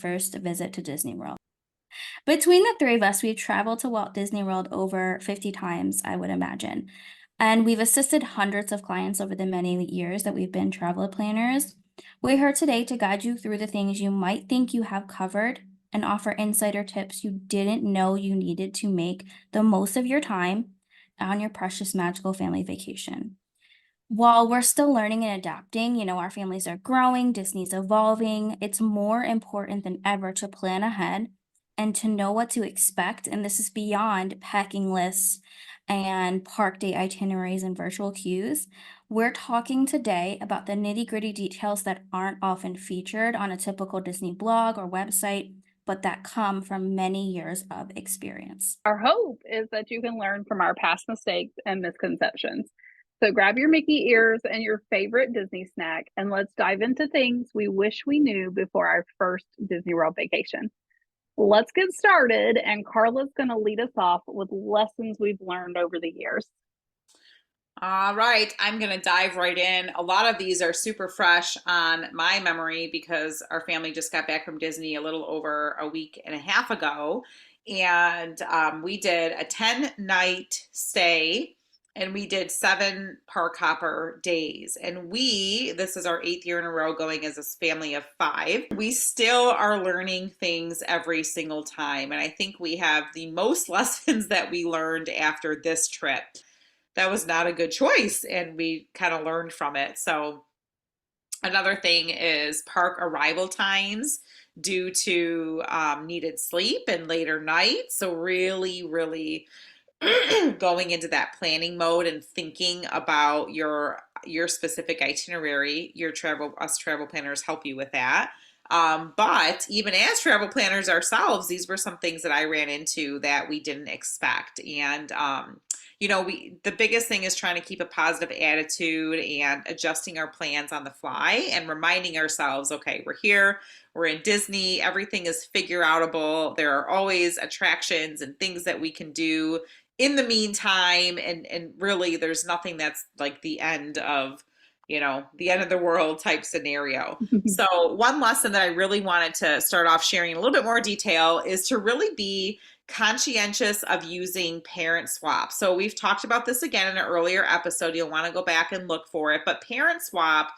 first visit to Disney World. Between the three of us, we've traveled to Walt Disney World over 50 times, I would imagine. And we've assisted hundreds of clients over the many years that we've been travel planners. We're here today to guide you through the things you might think you have covered and offer insider tips you didn't know you needed to make the most of your time on your precious magical family vacation. While we're still learning and adapting, our families are growing, Disney's evolving, it's more important than ever to plan ahead and to know what to expect. And this is beyond packing lists and park day itineraries and virtual queues. We're talking today about the nitty-gritty details that aren't often featured on a typical Disney blog or website, but that come from many years of experience. Our hope is that you can learn from our past mistakes and misconceptions. So grab your Mickey ears and your favorite Disney snack, and let's dive into things we wish we knew before our first Disney World vacation. Let's get started, and Carla's going to lead us off with lessons we've learned over the years. All right, I'm going to dive right in. A lot of these are super fresh on my memory because our family just got back from Disney a little over a week and a half ago. And we did a 10-night stay and we did 7 park hopper days. And this is our 8th year in a row going as a family of 5. We still are learning things every single time. And I think we have the most lessons that we learned after this trip. That was not a good choice, and we kind of learned from it. So another thing is park arrival times due to needed sleep and later nights. So really going into that planning mode and thinking about your specific itinerary. Us travel planners help you with that. But even as travel planners ourselves, these were some things that I ran into that we didn't expect. And the biggest thing is trying to keep a positive attitude and adjusting our plans on the fly and reminding ourselves, okay, we're here, we're in Disney, everything is figure outable. There are always attractions and things that we can do in the meantime. And really there's nothing that's like the end of the world type scenario. So one lesson that I really wanted to start off sharing in a little bit more detail is to really be conscientious of using parent swap. So we've talked about this again in an earlier episode. You'll want to go back and look for it. But parent swap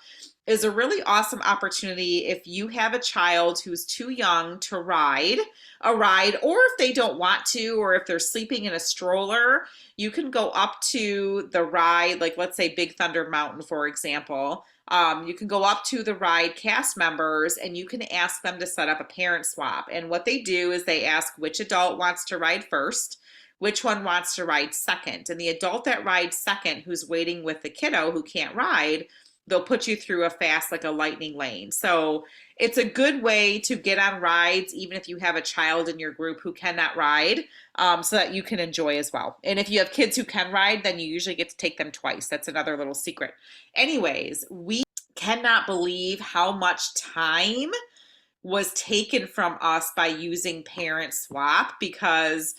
is a really awesome opportunity if you have a child who's too young to ride a ride, or if they don't want to, or if they're sleeping in a stroller, you can go up to the ride, like let's say Big Thunder Mountain, for example. You can go up to the ride cast members and you can ask them to set up a parent swap. And what they do is they ask which adult wants to ride first, which one wants to ride second. And the adult that rides second, who's waiting with the kiddo who can't ride, they'll put you through a fast, like a lightning lane. So it's a good way to get on rides, even if you have a child in your group who cannot ride, so that you can enjoy as well. And if you have kids who can ride, then you usually get to take them twice. That's another little secret. Anyways, we cannot believe how much time was taken from us by using parent swap because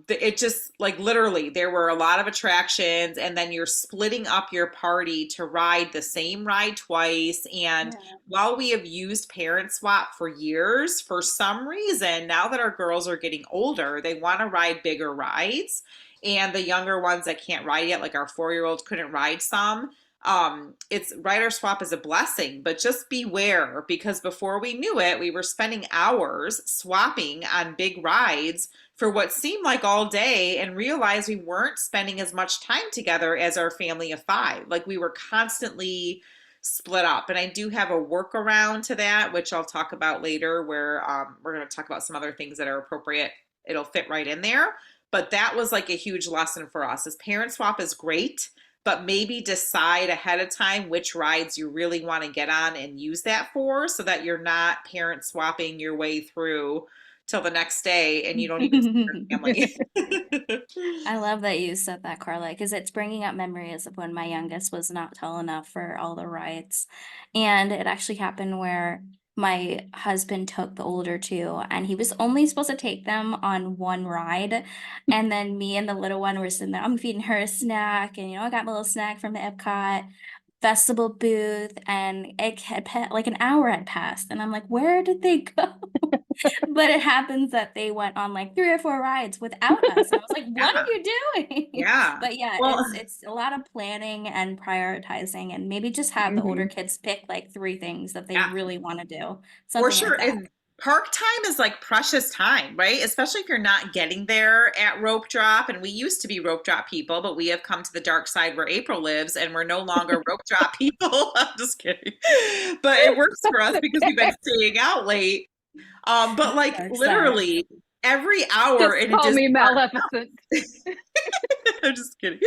it just like literally there were a lot of attractions and then you're splitting up your party to ride the same ride twice. And while we have used parent swap for years, for some reason, now that our girls are getting older, they want to ride bigger rides. And the younger ones that can't ride yet, like our 4-year-old couldn't ride some. It's rider swap is a blessing, but just beware because before we knew it, we were spending hours swapping on big rides for what seemed like all day and realized we weren't spending as much time together as our family of 5. Like we were constantly split up. And I do have a workaround to that, which I'll talk about later, where we're going to talk about some other things that are appropriate. It'll fit right in there. But that was like a huge lesson for us. Is parent swap is great, but maybe decide ahead of time which rides you really want to get on and use that for so that you're not parent swapping your way through till the next day and you don't even see your family. I love that you said that, Carla, because it's bringing up memories of when my youngest was not tall enough for all the rides. And it actually happened where my husband took the older two, and he was only supposed to take them on one ride. And then me and the little one were sitting there. I'm feeding her a snack, and I got my little snack from the Epcot. festival booth, and like an hour had passed, and I'm like, where did they go? But it happens that they went on like 3 or 4 rides without us. And I was like, what are Yeah. you doing? Yeah. But yeah, Well, it's a lot of planning and prioritizing, and maybe just have the older Hmm. kids pick like 3 things that they yeah. really want to do. For Something like sure. that. And park time is like precious time, right? Especially if you're not getting there at rope drop. And we used to be rope drop people, but we have come to the dark side where April lives and we're no longer rope drop people. I'm just kidding. But it works for us because we've been staying out late. But like Dark side. literally every hour Just in a call me Disney park. Maleficent. I'm just kidding.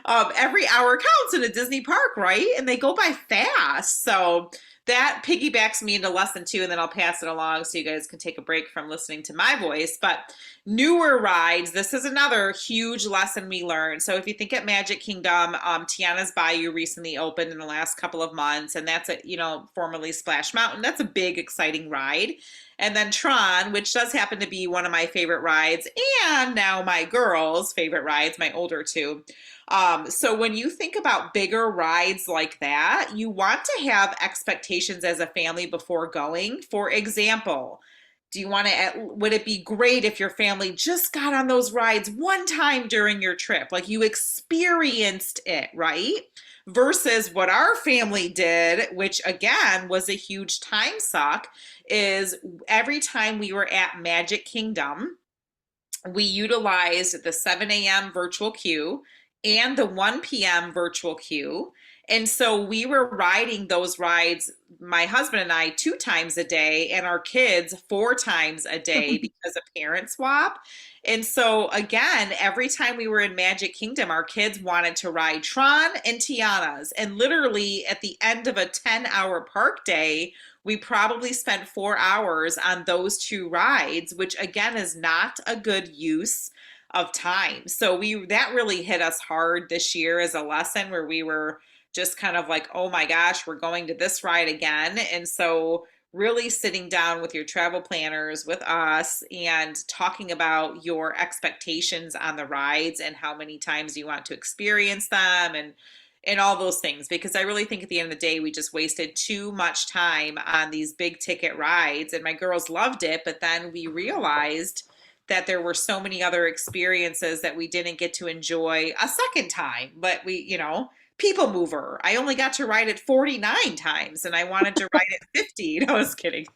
Every hour counts in a Disney park, right? And they go by fast. So that piggybacks me into lesson 2, and then I'll pass it along so you guys can take a break from listening to my voice. But newer rides, this is another huge lesson we learned. So if you think at Magic Kingdom, Tiana's Bayou recently opened in the last couple of months, and that's formerly Splash Mountain. That's a big, exciting ride. And then Tron, which does happen to be one of my favorite rides, and now my girls' favorite rides, my older two. So when you think about bigger rides like that, you want to have expectations as a family before going. For example, would it be great if your family just got on those rides one time during your trip? Like you experienced it, right? Versus what our family did, which again was a huge time suck, is every time we were at Magic Kingdom, we utilized the 7 a.m. virtual queue and the 1 p.m. virtual queue. And so we were riding those rides, my husband and I, 2 times a day, and our kids 4 times a day because of parent swap. And so, again, every time we were in Magic Kingdom, our kids wanted to ride Tron and Tiana's. And literally, at the end of a 10-hour park day, we probably spent 4 hours on those 2 rides, which again is not a good use of time. So that really hit us hard this year as a lesson where we were just kind of like, oh my gosh, we're going to this ride again. And so really sitting down with your travel planners, with us, and talking about your expectations on the rides and how many times you want to experience them, and all those things, because I really think at the end of the day we just wasted too much time on these big ticket rides. And my girls loved it, but then we realized that there were so many other experiences that we didn't get to enjoy a second time. But People Mover, I only got to ride it 49 times and I wanted to ride it 50. No, I was kidding.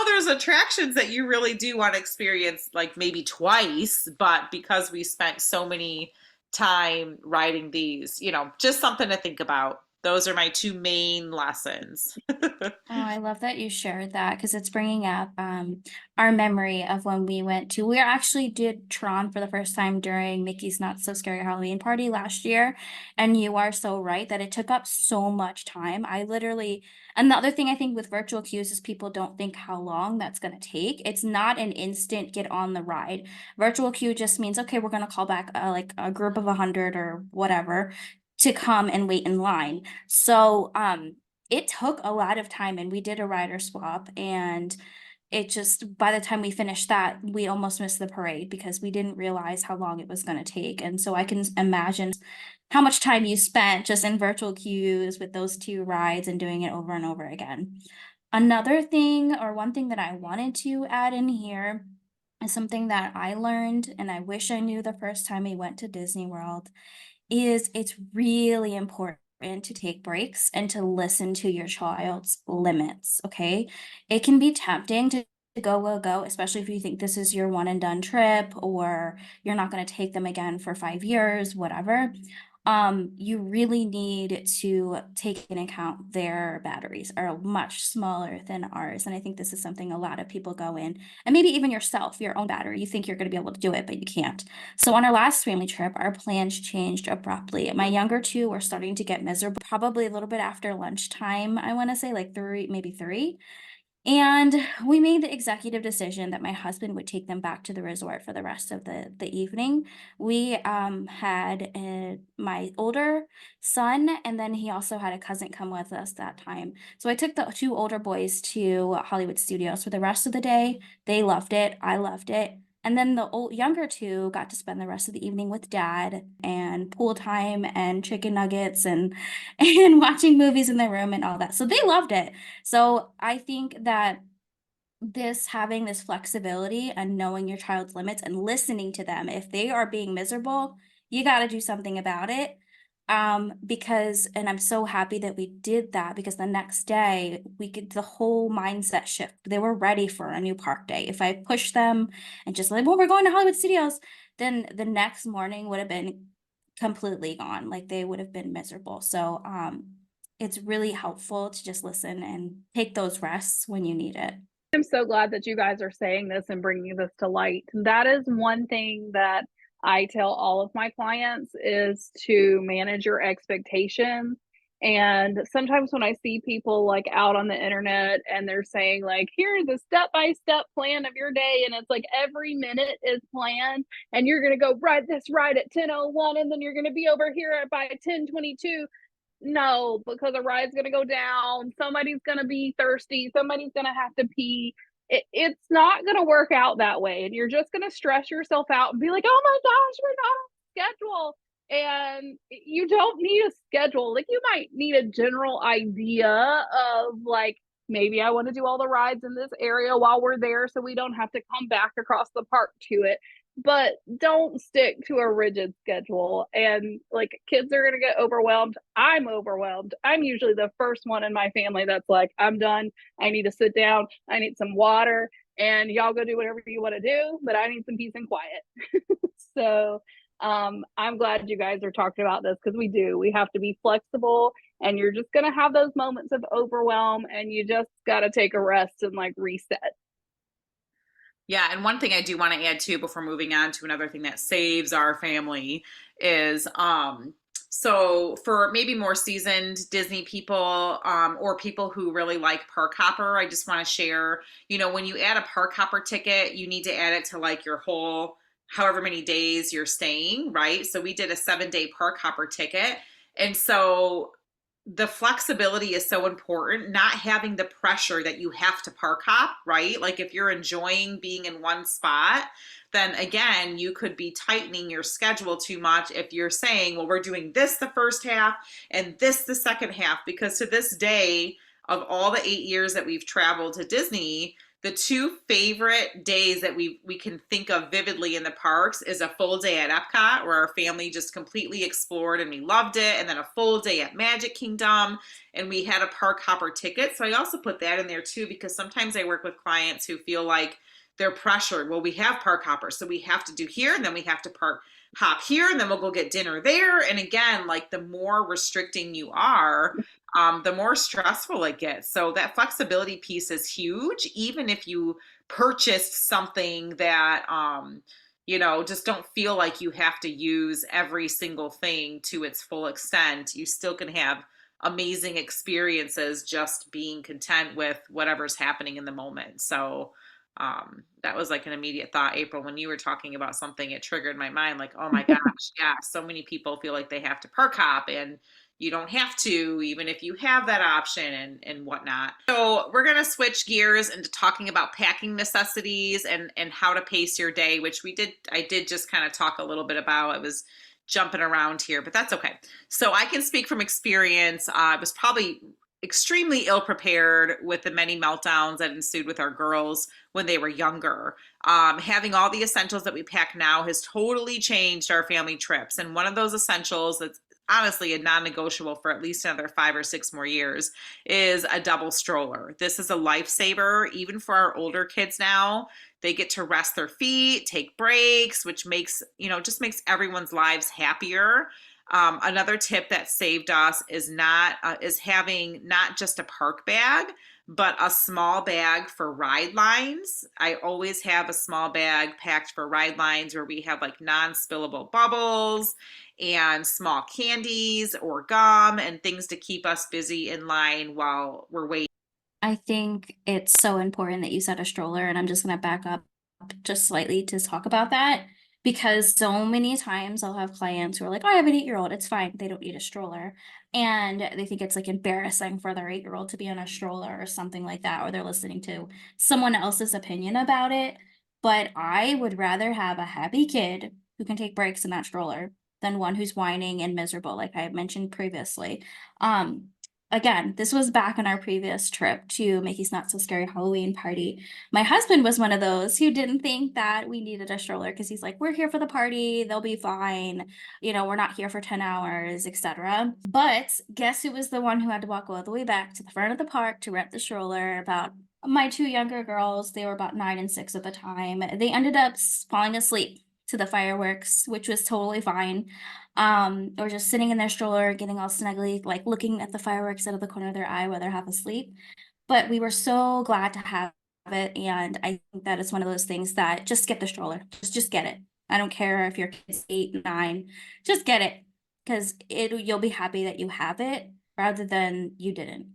There's attractions that you really do want to experience like maybe twice, but because we spent so many time writing these, just something to think about. Those are my 2 main lessons. Oh, I love that you shared that because it's bringing up our memory of when we actually did Tron for the first time during Mickey's Not So Scary Halloween Party last year. And you are so right that it took up so much time. Another thing I think with virtual queues is people don't think how long that's going to take. It's not an instant get on the ride. Virtual queue just means, okay, we're going to call back like a group of 100 or whatever to come and wait in line. So, it took a lot of time, and we did a rider swap, and it just by the time we finished that we almost missed the parade because we didn't realize how long it was going to take. And so I can imagine how much time you spent just in virtual queues with those 2 rides and doing it over and over again. Another thing, or one thing that I wanted to add in here, is something that I learned and I wish I knew the first time we went to Disney World, is it's really important to take breaks and to listen to your child's limits, okay? It can be tempting to go, go, go, especially if you think this is your one and done trip or you're not going to take them again for 5 years, whatever. You really need to take into account their batteries are much smaller than ours. And I think this is something a lot of people go in, and maybe even yourself, your own battery, you think you're going to be able to do it, but you can't. So on our last family trip, our plans changed abruptly. My younger 2 were starting to get miserable, probably a little bit after lunchtime, I want to say like 3, maybe 3. And we made the executive decision that my husband would take them back to the resort for the rest of the evening. We had my older son, and then he also had a cousin come with us that time. So I took the 2 older boys to Hollywood Studios for the rest of the day. They loved it. I loved it. And then the younger two got to spend the rest of the evening with dad and pool time and chicken nuggets and and watching movies in their room and all that. So they loved it. So I think that having this flexibility and knowing your child's limits and listening to them, if they are being miserable, you got to do something about it. Because, and I'm so happy that we did that, because the next day we get the whole mindset shift. They were ready for a new park day. If I pushed them and just like, well, we're going to Hollywood Studios, then the next morning would have been completely gone. Like they would have been miserable. So, it's really helpful to just listen and take those rests when you need it. I'm so glad that you guys are saying this and bringing this to light. That is one thing that I tell all of my clients, is to manage your expectations. And sometimes when I see people like out on the internet and they're saying like, here's a step-by-step plan of your day, and it's like every minute is planned, and you're going to go ride this ride at 10:01, and then you're going to be over here by 10:22. No, because a ride's gonna go down, somebody's gonna be thirsty, somebody's gonna have to pee. It's not gonna work out that way, and you're just gonna stress yourself out and be like, oh my gosh, we're not on schedule. And you don't need a schedule. Like, you might need a general idea of like, maybe I want to do all the rides in this area while we're there so we don't have to come back across the park to it, but don't stick to a rigid schedule. And like, kids are going to get overwhelmed. I'm overwhelmed. I'm usually the first one in my family that's like, I'm done. I need to sit down. I need some water, and y'all go do whatever you want to do, but I need some peace and quiet. So I'm glad you guys are talking about this, because we have to be flexible, and you're just going to have those moments of overwhelm, and you just got to take a rest and like reset. Yeah, and one thing I do want to add too before moving on to another thing that saves our family is so for maybe more seasoned Disney people or people who really like park hopper, I just want to share, when you add a park hopper ticket, you need to add it to like your whole however many days you're staying, right? So we did a 7-day park hopper ticket. And so the flexibility is so important, not having the pressure that you have to park hop, right? Like if you're enjoying being in one spot, then again, you could be tightening your schedule too much if you're saying, well, we're doing this the first half and this the second half, because to this day, of all the 8 years that we've traveled to Disney, the two favorite days that we can think of vividly in the parks is a full day at Epcot, where our family just completely explored and we loved it, and then a full day at Magic Kingdom, and we had a park hopper ticket. So I also put that in there too, because sometimes I work with clients who feel like they're pressured. Well, we have park hoppers, so we have to do here, and then we have to hop here, and then we'll go get dinner there. And again, like the more restricting you are, the more stressful it gets. So that flexibility piece is huge, even if you purchased something that, just don't feel like you have to use every single thing to its full extent. You still can have amazing experiences just being content with whatever's happening in the moment. So that was like an immediate thought, April, when you were talking about something, it triggered my mind like, oh my gosh, yeah, so many people feel like they have to park hop, and you don't have to, even if you have that option and whatnot. So we're going to switch gears into talking about packing necessities and how to pace your day, which I did just kind of talk a little bit about. I was jumping around here, but that's okay. So I can speak from experience. I was probably extremely ill prepared with the many meltdowns that ensued with our girls when they were younger. Having all the essentials that we pack now has totally changed our family trips. And one of those essentials that's honestly a non-negotiable for at least another 5 or 6 more years is a double stroller. This is a lifesaver, even for our older kids now. They get to rest their feet, take breaks, which makes, just makes everyone's lives happier. Another tip that saved us is having not just a park bag, but a small bag for ride lines. I always have a small bag packed for ride lines where we have like non-spillable bubbles and small candies or gum and things to keep us busy in line while we're waiting. I think it's so important that you said a stroller, and I'm just going to back up just slightly to talk about that, because so many times I'll have clients who are like, oh, I have an 8-year-old, it's fine, they don't need a stroller. And they think it's like embarrassing for their 8-year-old to be on a stroller or something like that, or they're listening to someone else's opinion about it. But I would rather have a happy kid who can take breaks in that stroller than one who's whining and miserable, like I mentioned previously. Um, Again, this was back on our previous trip to Mickey's Not So Scary Halloween party. My husband was one of those who didn't think that we needed a stroller because he's like, we're here for the party, they'll be fine. We're not here for 10 hours, etc. But guess who was the one who had to walk all the way back to the front of the park to rent the stroller? About my two younger girls, they were about 9 and 6 at the time. They ended up falling asleep to the fireworks, which was totally fine. Or just sitting in their stroller, getting all snuggly, like looking at the fireworks out of the corner of their eye while they're half asleep. But we were so glad to have it, and I think that it's one of those things that just get the stroller. Just get it. I don't care if your kid's 8, 9, just get it because you'll be happy that you have it rather than you didn't.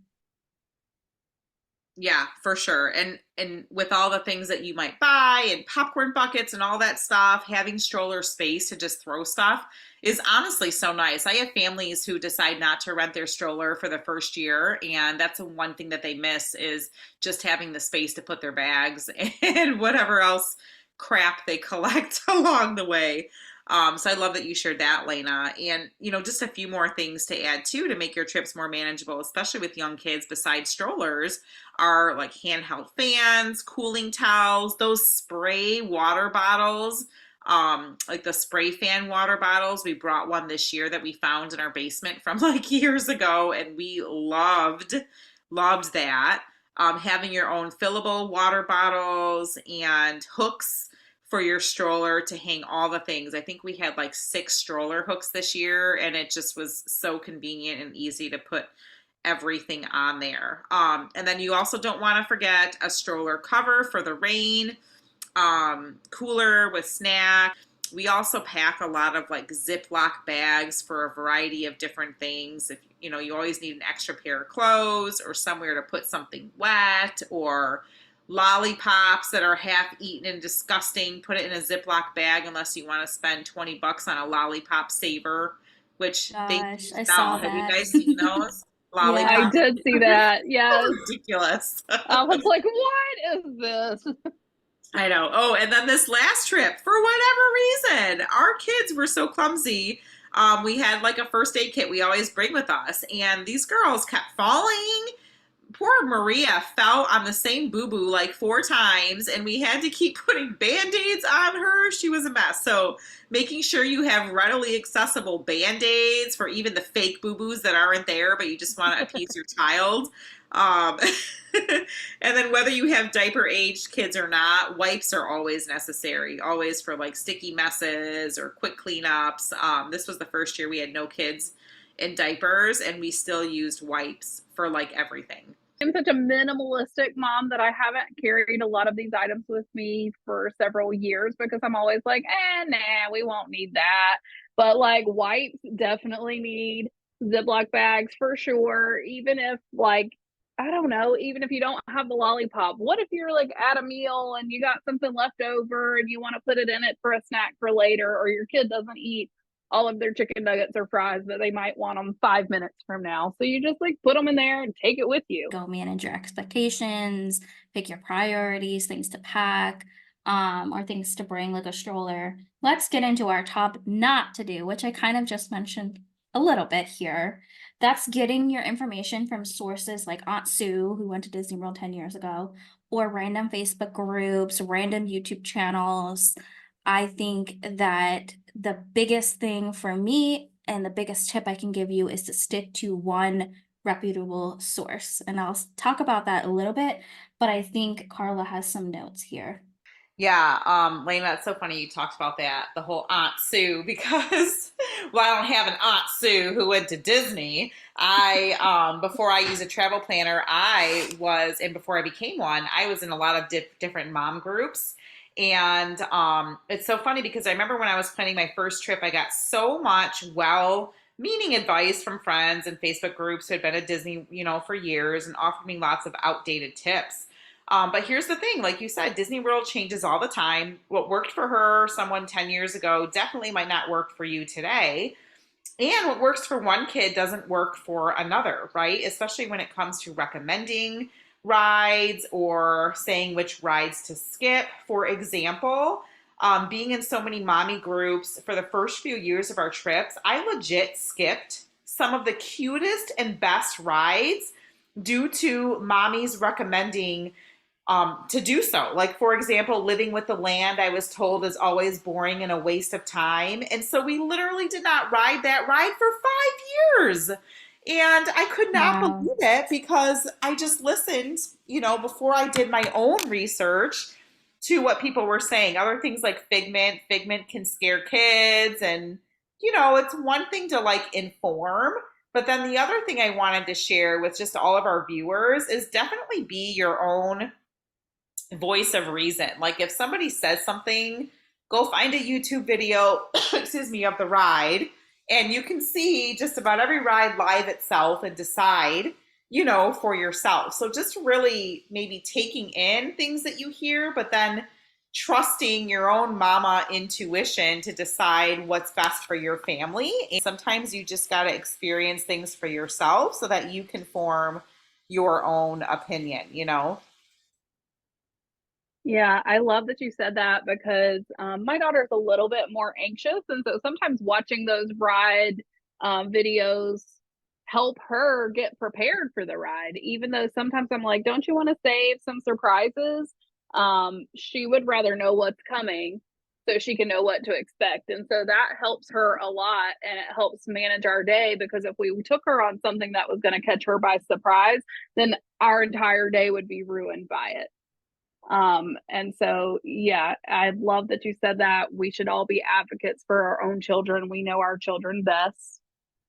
Yeah, for sure. And with all the things that you might buy and popcorn buckets and all that stuff, having stroller space to just throw stuff is honestly so nice. I have families who decide not to rent their stroller for the first year, and that's the one thing that they miss is just having the space to put their bags and whatever else crap they collect along the way. So I love that you shared that, Lena. And, just a few more things to add too to make your trips more manageable, especially with young kids besides strollers are like handheld fans, cooling towels, those spray water bottles, like the spray fan water bottles. We brought one this year that we found in our basement from like years ago, and we loved that. Having your own fillable water bottles and hooks for your stroller to hang all the things. I think we had like 6 stroller hooks this year, and it just was so convenient and easy to put everything on there. And then you also don't want to forget a stroller cover for the rain, cooler with snack. We also pack a lot of like Ziploc bags for a variety of different things. If you always need an extra pair of clothes or somewhere to put something wet or lollipops that are half eaten and disgusting, put it in a Ziploc bag unless you want to spend 20 bucks on a lollipop saver, which they Gosh, use I now. saw Have you that. guys seen those? I Yeah. Lollipop did see savers? that. Yes. Ridiculous. I was like, what is this? I know. Oh, and then this last trip, for whatever reason, our kids were so clumsy. We had like a first aid kit we always bring with us, and these girls kept falling. Poor Maria fell on the same boo boo like 4 times, and we had to keep putting band aids on her. She was a mess. So, making sure you have readily accessible band aids for even the fake boo boos that aren't there, but you just want to appease your child. Um, and then, whether you have diaper aged kids or not, wipes are always necessary, always for like sticky messes or quick cleanups. This was the first year we had no kids in diapers, and we still used wipes for like everything. I'm such a minimalistic mom that I haven't carried a lot of these items with me for several years because I'm always like, nah, we won't need that. But like wipes definitely need Ziploc bags for sure. Even if like, I don't know, even if you don't have the lollipop, what if you're like at a meal and you got something left over and you want to put it in it for a snack for later, or your kid doesn't eat all of their chicken nuggets or fries, but they might want them 5 minutes from now. So you just like put them in there and take it with you. Go manage your expectations, pick your priorities, things to pack, or things to bring like a stroller. Let's get into our top not to do, which I kind of just mentioned a little bit here. That's getting your information from sources like Aunt Sue, who went to Disney World 10 years ago, or random Facebook groups, random YouTube channels. I think that the biggest thing for me and the biggest tip I can give you is to stick to one reputable source. And I'll talk about that a little bit, but I think Carla has some notes here. Yeah, Lena, it's so funny you talked about that, the whole Aunt Sue, because well, I don't have an Aunt Sue who went to Disney. Before I used a travel planner, and before I became one, I was in a lot of different mom groups. And it's so funny because I remember when I was planning my first trip, I got so much meaning advice from friends and Facebook groups who had been at Disney, for years and offered me lots of outdated tips. But here's the thing, like you said, Disney World changes all the time. What worked for her, someone 10 years ago, definitely might not work for you today. And what works for one kid doesn't work for another, right? Especially when it comes to recommending rides or saying which rides to skip. For example, being in so many mommy groups for the first few years of our trips, I legit skipped some of the cutest and best rides due to mommies recommending to do so. Like, for example, living with the land, I was told is always boring and a waste of time. And so we literally did not ride that ride for 5 years. And I could not Wow. believe it because I just listened, before I did my own research to what people were saying. Other things like Figment. Figment can scare kids. And, it's one thing to like inform. But then the other thing I wanted to share with just all of our viewers is definitely be your own voice of reason. Like if somebody says something, go find a YouTube video, excuse me, of the ride, and you can see just about every ride live itself and decide, for yourself. So just really maybe taking in things that you hear, but then trusting your own mama intuition to decide what's best for your family. And sometimes you just got to experience things for yourself so that you can form your own opinion. Yeah, I love that you said that because my daughter's a little bit more anxious. And so sometimes watching those ride videos help her get prepared for the ride, even though sometimes I'm like, don't you want to save some surprises? She would rather know what's coming so she can know what to expect. And so that helps her a lot and it helps manage our day because if we took her on something that was going to catch her by surprise, then our entire day would be ruined by it. And so, yeah, I love that you said that. We should all be advocates for our own children. We know our children best.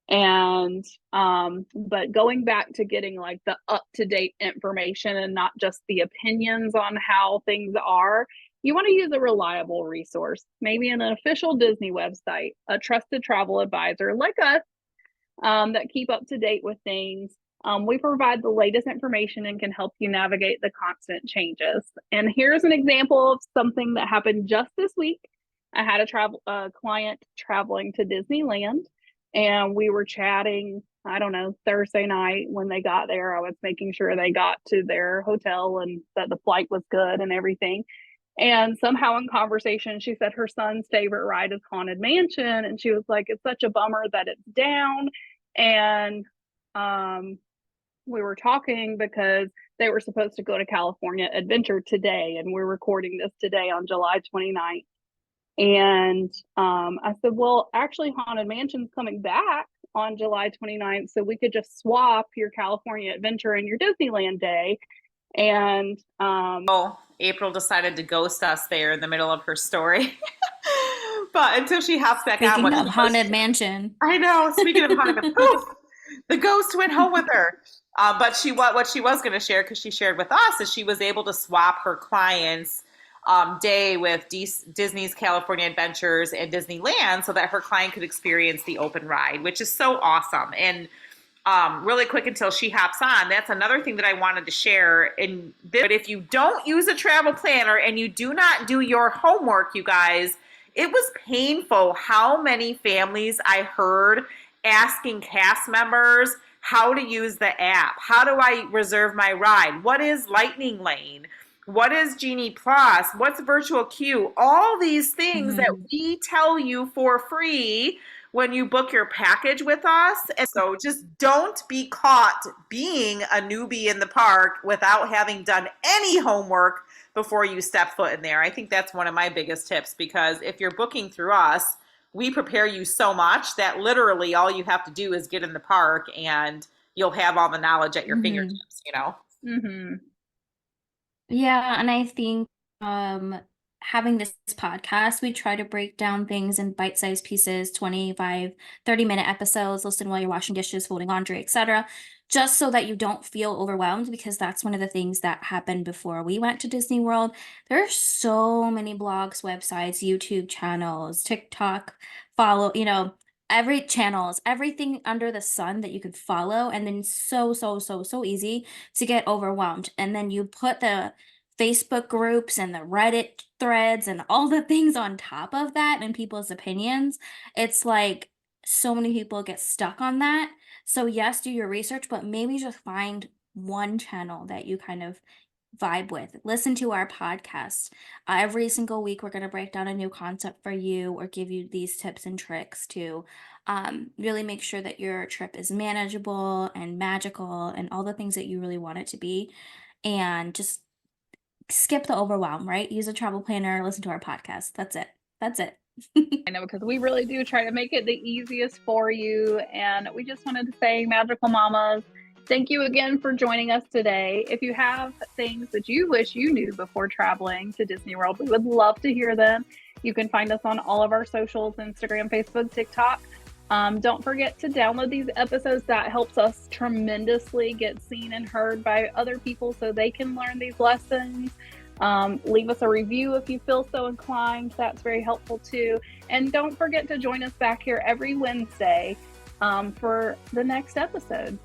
And, but going back to getting like the up to date information and not just the opinions on how things are, you want to use a reliable resource, maybe an official Disney website, a trusted travel advisor like us that keep up to date with things. We provide the latest information and can help you navigate the constant changes. And here's an example of something that happened just this week. I had a client traveling to Disneyland, and we were chatting. I don't know, Thursday night when they got there. I was making sure they got to their hotel and that the flight was good and everything. And somehow in conversation, she said her son's favorite ride is Haunted Mansion. And she was like, it's such a bummer that it's down. And we were talking because they were supposed to go to California Adventure today. And we're recording this today on July 29th. And I said, well, actually, Haunted Mansion's coming back on July 29th. So we could just swap your California Adventure and your Disneyland day. And April decided to ghost us there in the middle of her story. But until she hops back on, Speaking of Haunted Mansion. I know. Speaking of Haunted Mansion, poof, the ghost went home with her. But what she was going to share, because she shared with us, is she was able to swap her clients' day with Disney's California Adventures and Disneyland, so that her client could experience the open ride, which is so awesome. And really quick until she hops on, that's another thing that I wanted to share. But if you don't use a travel planner and you do not do your homework, you guys, it was painful how many families I heard asking cast members how to use the app. How do I reserve my ride? What is Lightning Lane? What is Genie Plus? What's virtual queue? All these things that we tell you for free when you book your package with us. And so just don't be caught being a newbie in the park without having done any homework before you step foot in there. I think that's one of my biggest tips, because if you're booking through us, we prepare you so much that literally all you have to do is get in the park and you'll have all the knowledge at your fingertips. Mm-hmm. Yeah, and I think having this podcast, we try to break down things in bite-sized pieces, 25, 30-minute episodes, listen while you're washing dishes, folding laundry, etc., just so that you don't feel overwhelmed, because that's one of the things that happened before we went to Disney World. There are so many blogs, websites, YouTube channels, TikTok, every channels, everything under the sun that you could follow, and then so easy to get overwhelmed. And then you put the Facebook groups and the Reddit threads and all the things on top of that and people's opinions. It's like so many people get stuck on that. So yes, do your research, but maybe just find one channel that you kind of vibe with. Listen to our podcast. Every single week, we're going to break down a new concept for you or give you these tips and tricks to really make sure that your trip is manageable and magical and all the things that you really want it to be. And just skip the overwhelm, right? Use a travel planner, listen to our podcast. That's it. That's it. I know, because we really do try to make it the easiest for you. And we just wanted to say, Magical Mamas, thank you again for joining us today. If you have things that you wish you knew before traveling to Disney World, we would love to hear them. You can find us on all of our socials, Instagram, Facebook, TikTok. Don't forget to download these episodes. That helps us tremendously get seen and heard by other people so they can learn these lessons. Leave us a review if you feel so inclined. That's very helpful too. And don't forget to join us back here every Wednesday for the next episode.